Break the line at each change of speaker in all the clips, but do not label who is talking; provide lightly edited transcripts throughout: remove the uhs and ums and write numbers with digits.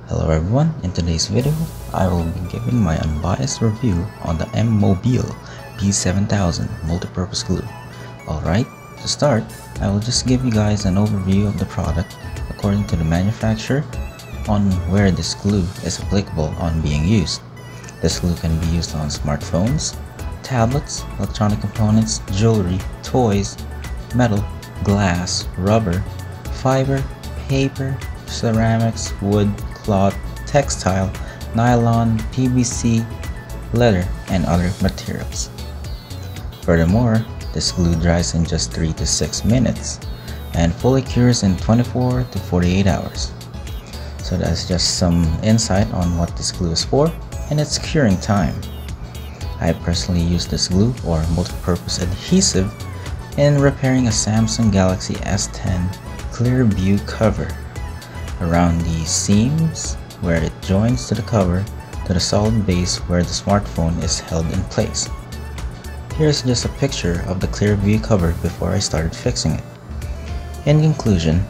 Hello everyone, in today's video, I will be giving my unbiased review on the MMOBIEL B7000 multipurpose glue. Alright, to start, I will just give you guys an overview of the product according to the manufacturer on where this glue is applicable on being used. This glue can be used on smartphones, tablets, electronic components, jewelry, toys, metal, glass, rubber, fiber, paper, ceramics, wood, cloth, textile, nylon, PVC, leather, and other materials. Furthermore, this glue dries in just 3 to 6 minutes and fully cures in 24 to 48 hours. So that's just some insight on what this glue is for and its curing time. I personally use this glue or multi-purpose adhesive in repairing a Samsung Galaxy S10 clear view cover around the seams where it joins to the cover to the solid base where the smartphone is held in place. Here's just a picture of the clear view cover before I started fixing it. In conclusion,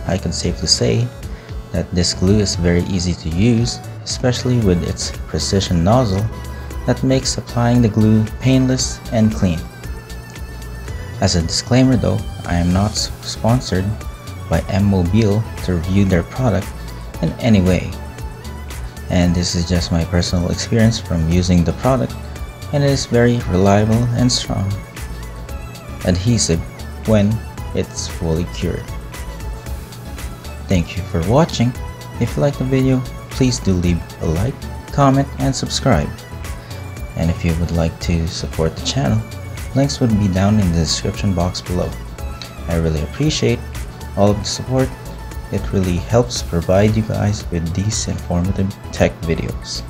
I can safely say that this glue is very easy to use, especially with its precision nozzle that makes applying the glue painless and clean. As a disclaimer though, I am not sponsored by MMOBIEL to review their product in any way, and this is just my personal experience from using the product, and it is very reliable and strong adhesive when it's fully cured. Thank you for watching. If you liked the video, please do leave a like, comment, and subscribe. And if you would like to support the channel, links would be down in the description box below. I really appreciate all of the support. It really helps provide you guys with these informative tech videos.